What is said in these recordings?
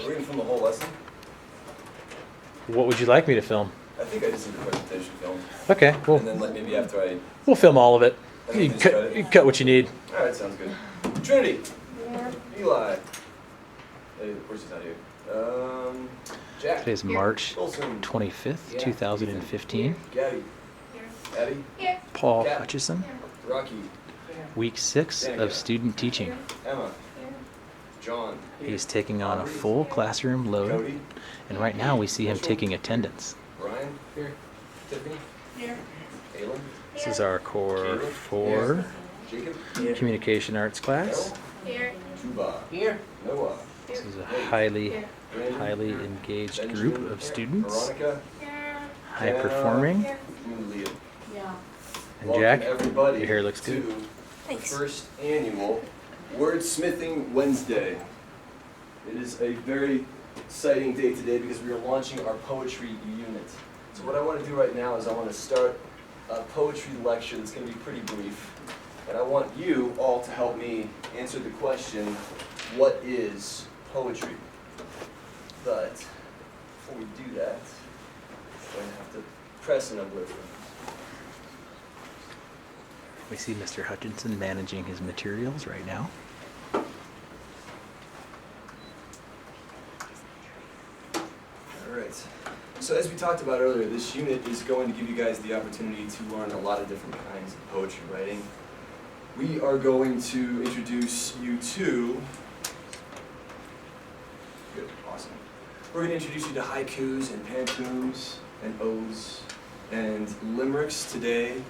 We're gonna film the whole lesson? What would you like me to film? I think I just need a presentation film. Okay, And then like maybe after I... we'll film all of it. And then You just can, cut cut, it? you can cut what you need. Alright, sounds good. Trinity! Yeah. Eli! Hey, of course he's not here. Jack. Today's March Colson. 25th, Yeah. 2015. Gabby. Abby. Here. Paul Cat. Hutchison, Rocky. week 6 Danica. of student teaching. Emma. John. He's taking on a full classroom load, Cody. and right now we see him taking attendance. Ryan. Here. Tiffany. Here. Aylin. This is our core Caleb. 4 Jacob. communication arts class. Here. Tuba. Here. Noah. This is a highly Brandon. engaged Benjamin. group of students, Veronica. Here. high performing. And Leah. Yeah. And Welcome Jack, everybody your hair looks to good. the Thanks. first annual Wordsmithing Wednesday. It is a very exciting day today because we are launching our poetry unit. So what I want to do right now is I want to start a poetry lecture that's going to be pretty brief. And I want you all to help me answer the question, what is poetry? But before we do that, I'm going to have to press a number of things. We see Mr. Hutchinson managing his materials right now. Alright, so as we talked about earlier, this unit is going to give you guys the opportunity to learn a lot of different kinds of poetry writing. We are going to introduce you to... Good, awesome. We're going to introduce you to haikus and pantums and odes and limericks today.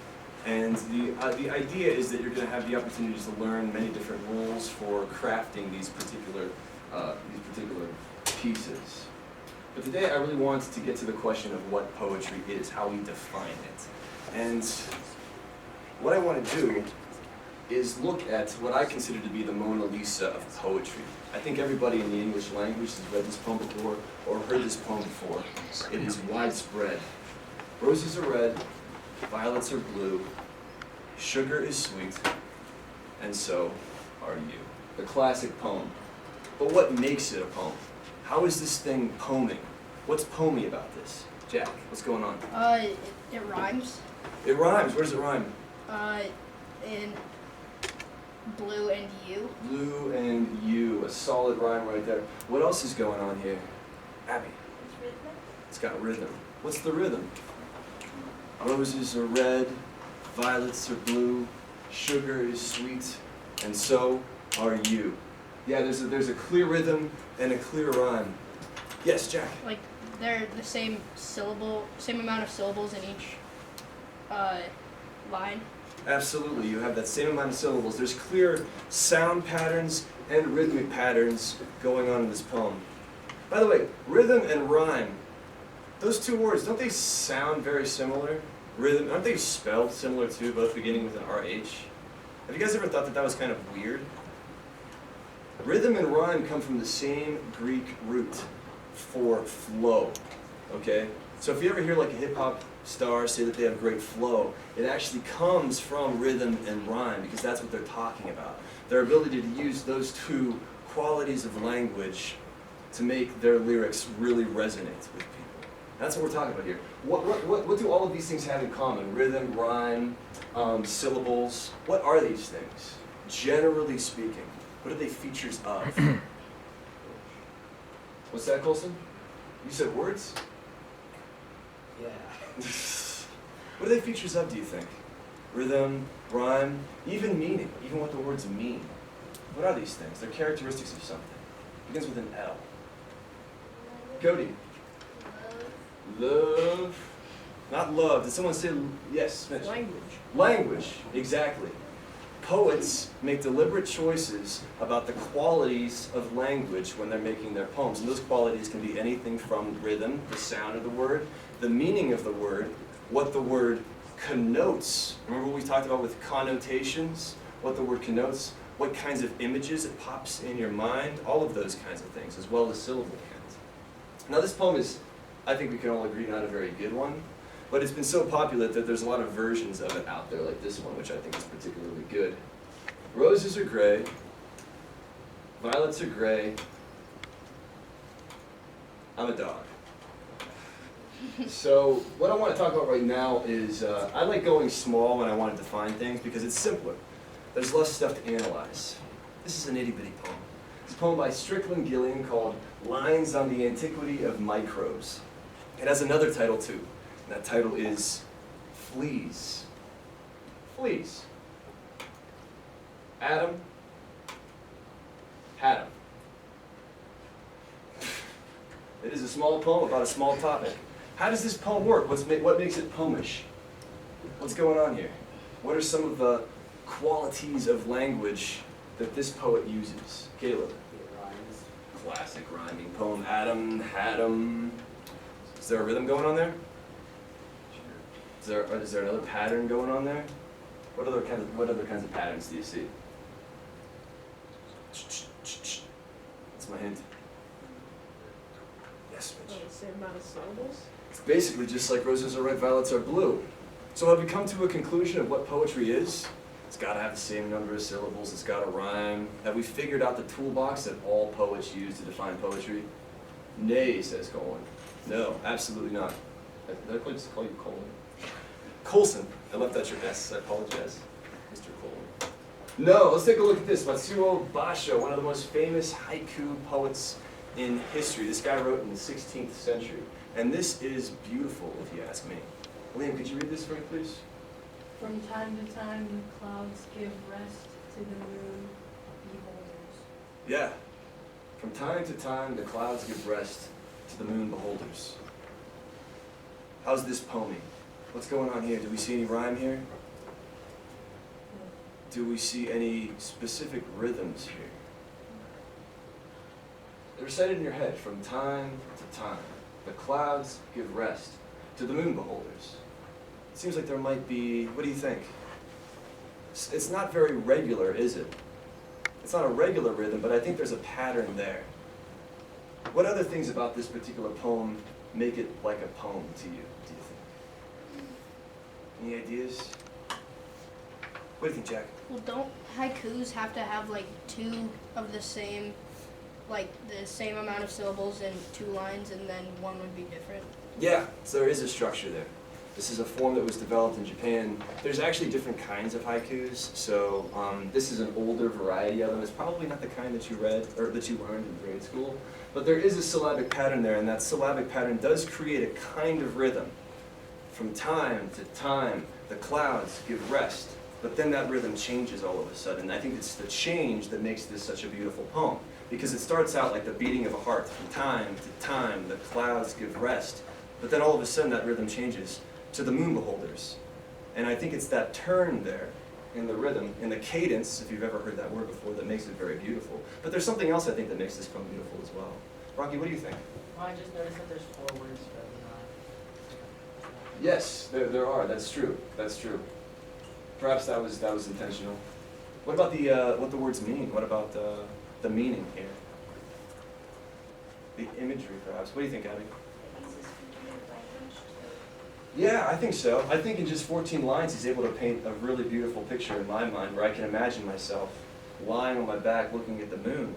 And the idea is that you're going to have the opportunity to learn many different rules for crafting these particular pieces. But today I really want to get to the question of what poetry is, how we define it. And what I want to do is look at what I consider to be the Mona Lisa of poetry. I think everybody in the English language has read this poem before or heard this poem before. It is widespread. Roses are red, violets are blue, sugar is sweet, and so are you. The classic poem. But what makes it a poem? How is this thing poeming? What's poemy about this? Jack, what's going on? It rhymes. It rhymes. Where does it rhyme? In blue and you. Blue and you. A solid rhyme right there. What else is going on here? Abby. It's got rhythm. What's the rhythm? Roses are red, violets are blue, sugar is sweet, and so are you. Yeah, there's a clear rhythm and a clear rhyme. Yes, Jack. Like they're the same amount of syllables in each line. Absolutely, you have that same amount of syllables. There's clear sound patterns and rhythmic patterns going on in this poem. By the way, rhythm and rhyme, those two words, don't they sound very similar? Rhythm, aren't they spelled similar too, both beginning with an RH? Have you guys ever thought that that was kind of weird? Rhythm and rhyme come from the same Greek root for flow, okay? So if you ever hear like a hip-hop star say that they have great flow, it actually comes from rhythm and rhyme because that's what they're talking about. Their ability to use those two qualities of language to make their lyrics really resonate with people. That's what we're talking about here. What do all of these things have in common? Rhythm, rhyme, syllables. What are these things? Generally speaking, what are they features of? What's that, Colson? You said words? Yeah. What are they features of, do you think? Rhythm, rhyme, even meaning, even what the words mean. What are these things? They're characteristics of something. Begins with an L. Cody. Love. Not love. Did someone say yes, Mitch? Language. Language, exactly. Poets make deliberate choices about the qualities of language when they're making their poems. And those qualities can be anything from rhythm, the sound of the word, the meaning of the word, what the word connotes. Remember what we talked about with connotations? What the word connotes, what kinds of images it pops in your mind, all of those kinds of things, as well as syllable counts. Now this poem is, I think we can all agree, not a very good one. But it's been so popular that there's a lot of versions of it out there, like this one, which I think is particularly good. Roses are gray, violets are gray, I'm a dog. So what I want to talk about right now is I like going small when I want to define things because it's simpler. There's less stuff to analyze. This is an itty-bitty poem. It's a poem by Strickland Gilliam called Lines on the Antiquity of Microbes. It has another title too, and that title is Fleas. Fleas. Adam had 'em. It is a small poem about a small topic. How does this poem work? What makes it poemish? What's going on here? What are some of the qualities of language that this poet uses? Caleb. It rhymes. Classic rhyming poem. Adam had 'em. Is there a rhythm going on there? Is there another pattern going on there? What other kinds of patterns do you see? That's my hint. Yes, Mitch. The same amount of syllables? It's basically just like roses are red, violets are blue. So have we come to a conclusion of what poetry is? It's got to have the same number of syllables, it's got to rhyme. Have we figured out the toolbox that all poets use to define poetry? Nay, says Colin. No, absolutely not. Did I just call you Colin? Colson. I left out your S, I apologize, Mr. Colin. No, let's take a look at this. Matsuo Basho, one of the most famous haiku poets in history. This guy wrote in the 16th century. And this is beautiful, if you ask me. Liam, could you read this for me, please? From time to time, the clouds give rest to the moon beholders. Yeah. From time to time, the clouds give rest to the moon beholders. How's this poeming? What's going on here? Do we see any rhyme here? Do we see any specific rhythms here? They're recited in your head. From time to time, the clouds give rest to the moon beholders. It seems like there might be, what do you think? It's not very regular, is it? It's not a regular rhythm, but I think there's a pattern there. What other things about this particular poem make it like a poem to you, do you think? Any ideas? What do you think, Jack? Well, don't haikus have to have like two of the same, like the same amount of syllables in two lines, and then one would be different? Yeah, so there is a structure there. This is a form that was developed in Japan. There's actually different kinds of haikus, so this is an older variety of them. It's probably not the kind that you read, or that you learned in grade school, but there is a syllabic pattern there, and that syllabic pattern does create a kind of rhythm. From time to time, the clouds give rest, but then that rhythm changes all of a sudden. I think it's the change that makes this such a beautiful poem, because it starts out like the beating of a heart. From time to time, the clouds give rest, but then all of a sudden that rhythm changes to the moon beholders. And I think it's that turn there in the rhythm, in the cadence, if you've ever heard that word before, that makes it very beautiful. But there's something else I think that makes this poem beautiful as well. Rocky, what do you think? Well, I just noticed that there's 4 words for every rhyme. Yes, there are. That's true. That's true. Perhaps that was intentional. What about the what the words mean? What about the meaning here? The imagery, perhaps. What do you think, Abby? Yeah, I think so. I think in just 14 lines he's able to paint a really beautiful picture in my mind where I can imagine myself lying on my back looking at the moon.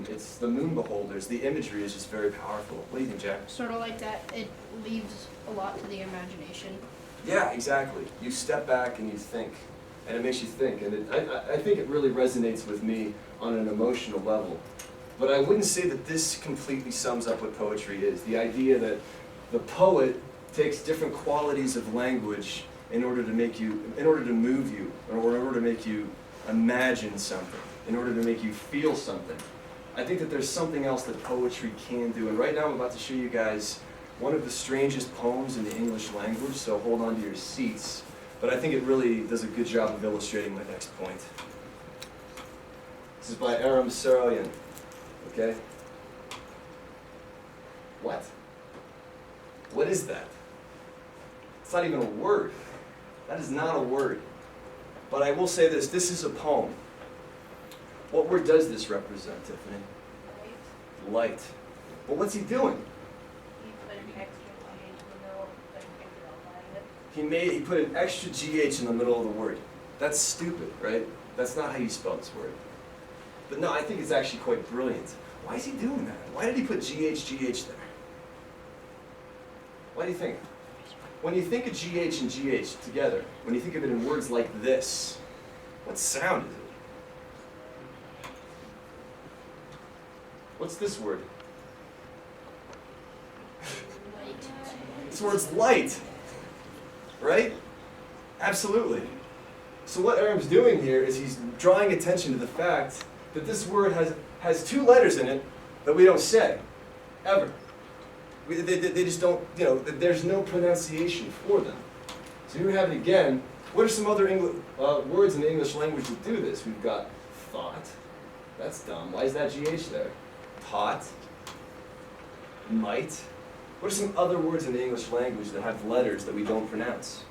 It's the moon beholders. The imagery is just very powerful. What do you think, Jack? Sort of like that, it leaves a lot to the imagination. Yeah, exactly. You step back and you think, and it makes you think. And I think it really resonates with me on an emotional level. But I wouldn't say that this completely sums up what poetry is. The idea that the poet takes different qualities of language in order to move you, or in order to make you imagine something, in order to make you feel something. I think that there's something else that poetry can do. And right now I'm about to show you guys one of the strangest poems in the English language, so hold on to your seats. But I think it really does a good job of illustrating my next point. This is by Aram Saralian. Okay? What? What is that? It's not even a word. That is not a word. But I will say this is a poem. What word does this represent, Tiffany? Light. Well, what's he doing? He put an extra GH in the middle of the word. That's stupid, right? That's not how you spell this word. But no, I think it's actually quite brilliant. Why is he doing that? Why did he put GH there? Why do you think? When you think of GH and GH together, when you think of it in words like this, what sound is it? What's this word? Light. This word's light, right? Absolutely. So what Aram's doing here is he's drawing attention to the fact that this word has two letters in it that we don't say, ever. They just don't, there's no pronunciation for them. So here we have it again. What are some other words in the English language that do this? We've got thought. That's dumb. Why is that GH there? Taught. Might. What are some other words in the English language that have letters that we don't pronounce?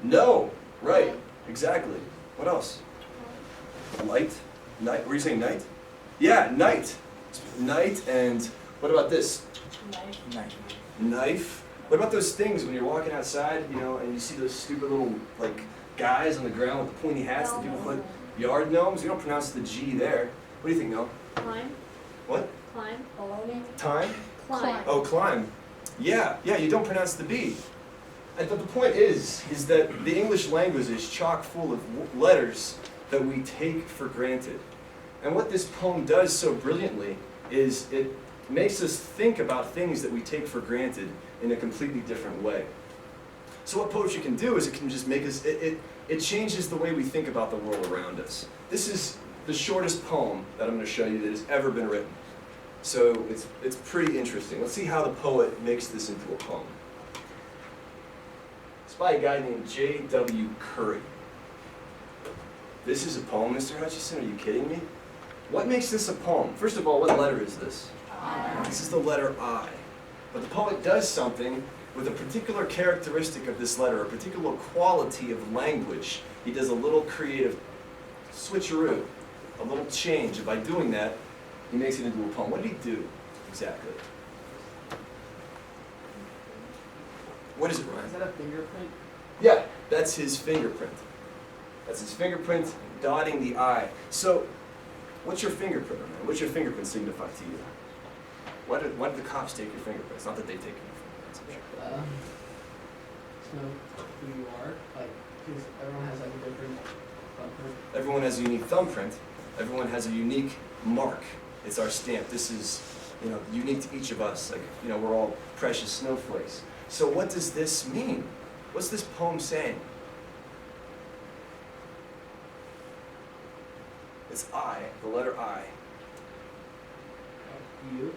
No. Right. Exactly. What else? Light. Night. Were you saying night? Yeah, night. Night and what about this? Knife. Knife. What about those things when you're walking outside, and you see those stupid little guys on the ground with the pointy hats that people put yard gnomes? You don't pronounce the G there. What do you think, Noah? Climb. What? Climb. Time? Climb. Oh, climb. Yeah, you don't pronounce the B. But the point is that the English language is chock full of letters that we take for granted. And what this poem does so brilliantly is it makes us think about things that we take for granted in a completely different way. So what poetry can do is it can just make us, it changes the way we think about the world around us. This is the shortest poem that I'm going to show you that has ever been written. So it's pretty interesting. Let's see how the poet makes this into a poem. It's by a guy named J.W. Curry. This is a poem, Mr. Hutchison? Are you kidding me? What makes this a poem? First of all, what letter is this? I. This is the letter I. But the poet does something with a particular characteristic of this letter, a particular quality of language. He does a little creative switcheroo, a little change, and by doing that, he makes it into a poem. What did he do exactly? What is it, Ryan? Is that a fingerprint? Yeah, that's his fingerprint. That's his fingerprint dotting the I. So, what's your fingerprint, man? What's your fingerprint signify to you? Why did the cops take your fingerprints? Not that they take your fingerprints, I'm sure. To know who you are, because everyone has a different thumbprint. Everyone has a unique thumbprint. Everyone has a unique mark. It's our stamp. This is, unique to each of us. We're all precious snowflakes. So what does this mean? What's this poem saying? It's I, the letter I. You? You?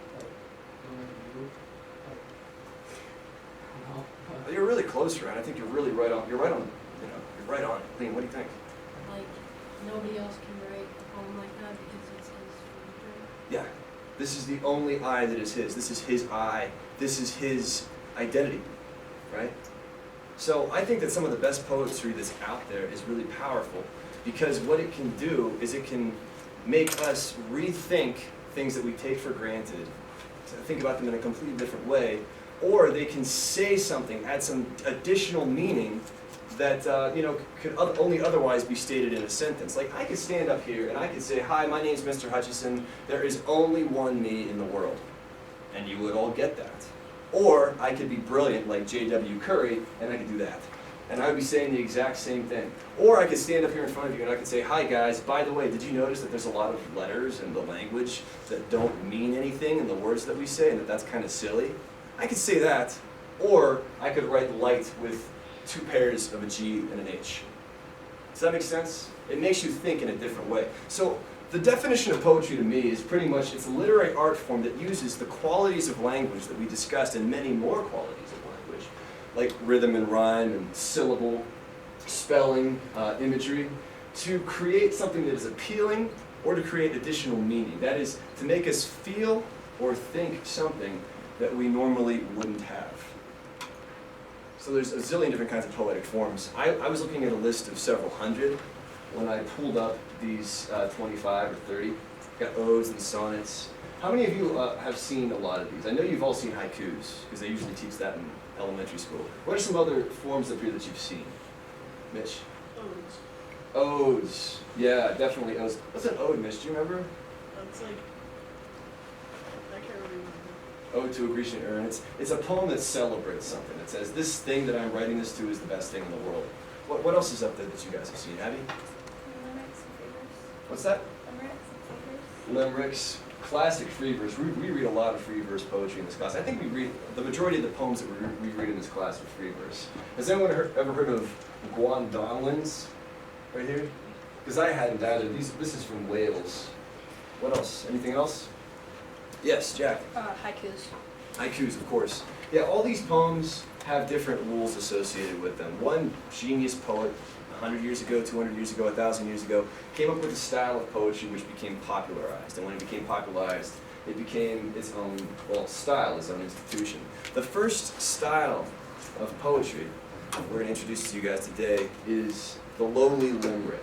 No. You're really close, Ryan. I think you're really right on. You're right on. You're right on. Liam, what do you think? Like, nobody else can write a poem like that because it's his fingerprint. Yeah. This is the only I that is his. This is his I. This is his identity, right? So I think that some of the best poetry that's out there is really powerful because what it can do is it can make us rethink things that we take for granted, to think about them in a completely different way, or they can say something, add some additional meaning that could only otherwise be stated in a sentence. Like I could stand up here and I could say, "Hi, my name is Mr. Hutchison. There is only one me in the world," and you would all get that. Or I could be brilliant like J.W. Curry and I could do that. And I would be saying the exact same thing. Or I could stand up here in front of you and I could say, "Hi guys, by the way, did you notice that there's a lot of letters in the language that don't mean anything in the words that we say and that's kind of silly?" I could say that. Or I could write light with two pairs of a G and an H. Does that make sense? It makes you think in a different way. So the definition of poetry to me is pretty much it's a literary art form that uses the qualities of language that we discussed and many more qualities of language, like rhythm and rhyme and syllable, spelling, imagery, to create something that is appealing or to create additional meaning. That is, to make us feel or think something that we normally wouldn't have. So there's a zillion different kinds of poetic forms. I was looking at a list of several hundred when I pulled up these 25 or 30. Got odes and sonnets. How many of you have seen a lot of these? I know you've all seen haikus, because they usually teach that in elementary school. What are some other forms up here that you've seen? Mitch? Odes. Yeah, definitely odes. What's an ode, Miss? Do you remember? That's like, I can't remember. Ode to a Grecian urn. It's a poem that celebrates something. It says, this thing that I'm writing this to is the best thing in the world. What else is up there that you guys have seen? Abby? Limericks and figures. What's that? Limericks and figures. Limericks. Classic free verse. We read a lot of free verse poetry in this class. I think we read, the majority of the poems that we read in this class are free verse. Has anyone ever heard of Guandolins? Right here? Because I hadn't either. This is from Wales. What else? Anything else? Yes, Jack. Haikus. Haikus, of course. Yeah, all these poems have different rules associated with them. One genius poet, 100 years ago, 200 years ago, 1,000 years ago, came up with a style of poetry which became popularized. And when it became popularized, it became its own, well, style, its own institution. The first style of poetry we're going to introduce to you guys today is the lowly limerick.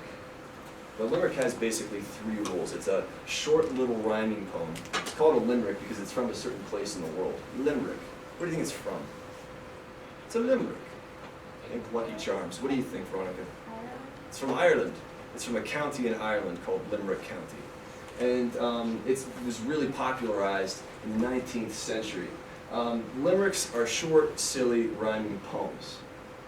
The limerick has basically 3 rules. It's a short little rhyming poem. It's called a limerick because it's from a certain place in the world. Limerick. Where do you think it's from? It's a limerick. I think Lucky Charms. What do you think, Veronica? It's from Ireland. It's from a county in Ireland called Limerick County. And it was really popularized in the 19th century. Limericks are short, silly, rhyming poems.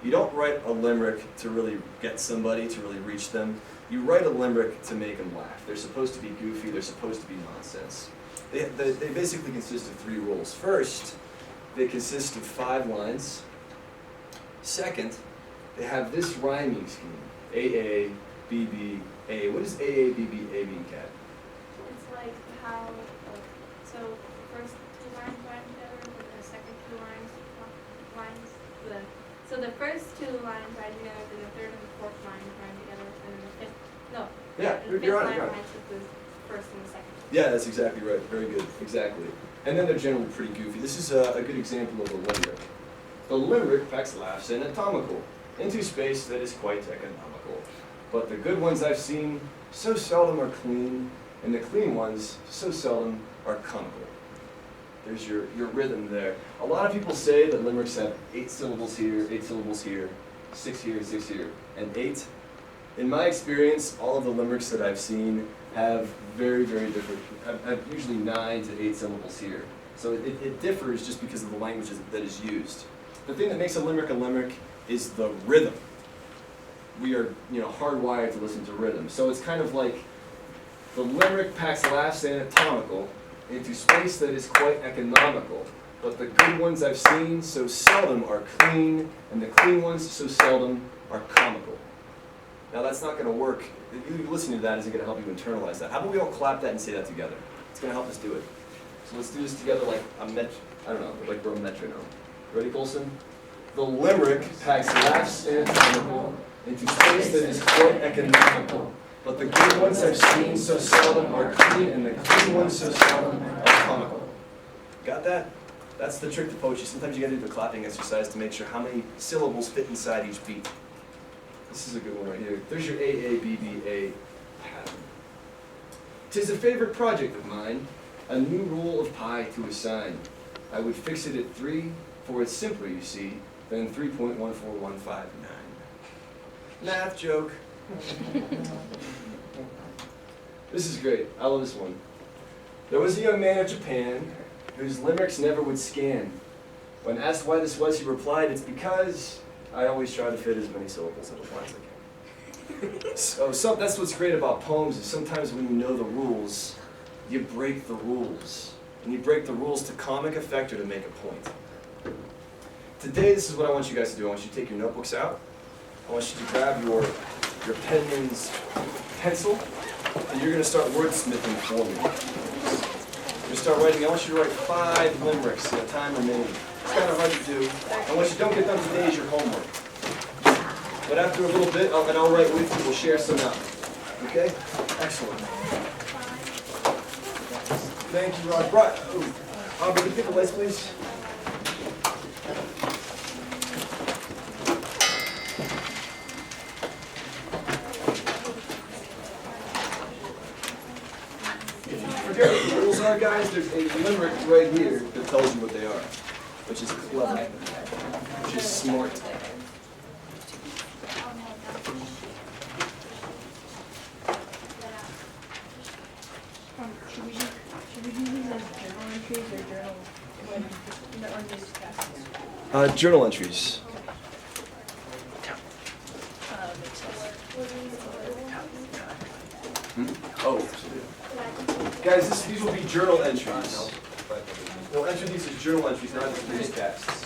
You don't write a limerick to really get somebody, to really reach them. You write a limerick to make them laugh. They're supposed to be goofy, they're supposed to be nonsense. They basically consist of 3 rules. First, they consist of 5 lines. Second, they have this rhyming scheme. A, B, B, A. What does A, B, B, A mean, Kat? It's like how, so first 2 lines rhyme together, but the second 2 lines, so the first 2 lines rhyme together, then the 3rd and the 4th line rhyme together, and then the 5th, no. Yeah, the 5th you're on line it, you're on it. rhymes with the 1st and the 2nd. Yeah, that's exactly right. Very good. Exactly. And then they're generally pretty goofy. This is a good example of a limerick. The limerick packs laughs anatomical into space that is quite economical. But the good ones I've seen so seldom are clean, and the clean ones so seldom are comical. There's your rhythm there. A lot of people say that limericks have 8 syllables here, 8 syllables here, 6 here, 6 here, and 8. In my experience, all of the limericks that I've seen have very, very different, have usually 9 to 8 syllables here. So it differs just because of the language that is used. The thing that makes a limerick is the rhythm. We are, hardwired to listen to rhythm. So it's kind of like the limerick packs laughs anatomical into space that is quite economical. But the good ones I've seen so seldom are clean, and the clean ones so seldom are comical. Now that's not going to work. You listening to that isn't going to help you internalize that. How about we all clap that and say that together? It's going to help us do it. So let's do this together like like we're a metronome. Ready, Colson? The limerick packs laughs anatomical into space that is quite economical. But the good ones I've seen so seldom are clean, and the clean ones so seldom are comical. Got that? That's the trick to poetry. Sometimes you got to do the clapping exercise to make sure how many syllables fit inside each beat. This is a good one right here. There's your A pattern. 'Tis a favorite project of mine, a new rule of pi to assign. I would fix it at 3, for it's simpler, you see, than 3.14159. Math joke. This is great. I love this one. There was a young man of Japan whose limericks never would scan. When asked why this was, he replied, it's because I always try to fit as many syllables into one as I can. So that's what's great about poems, is sometimes when you know the rules, you break the rules. And you break the rules to comic effect or to make a point. Today, this is what I want you guys to do. I want you to take your notebooks out. I want you to grab your penman's pencil, and you're going to start wordsmithing for me. You're going to start writing. I want you to write 5 limericks in the time remaining. It's kind of hard to do. And what you don't get done today is your homework. But after a little bit, and I'll write with you, we'll share some out. Okay? Excellent. Thank you, Rod. Can you pick the lights, please? Forget what the rules are, guys. There's a limerick right here that tells you what they are, which is clever, which is smart. entries or journal, when, or newscasts? Journal entries. Makes sense. Oh. Guys, these will be journal entries. We'll enter these as journal entries, not as newscasts.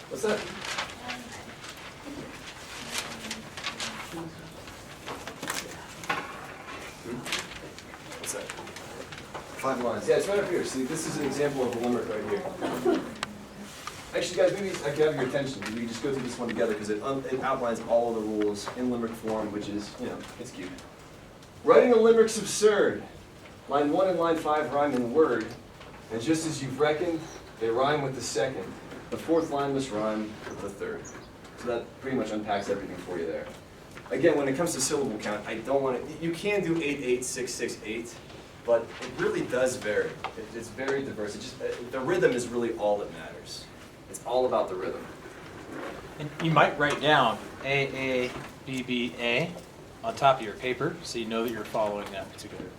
What's that? What's that? 5 lines. Yeah, it's right up here. See, this is an example of a limerick right here. Actually, guys, maybe I can have your attention. We can just go through this one together because it outlines all of the rules in limerick form, which is, it's cute. Writing a limerick's absurd. Line 1 and line 5 rhyme in word, and just as you've reckoned, they rhyme with the second. The fourth line must rhyme with the third. So that pretty much unpacks everything for you there. Again, when it comes to syllable count, I don't want to, you can do 8, 8, 6, 6, 8, but it really does vary. It's very diverse. It just, the rhythm is really all that matters. It's all about the rhythm. And you might write down A, A, B, B, A on top of your paper so you know that you're following that particular rhythm.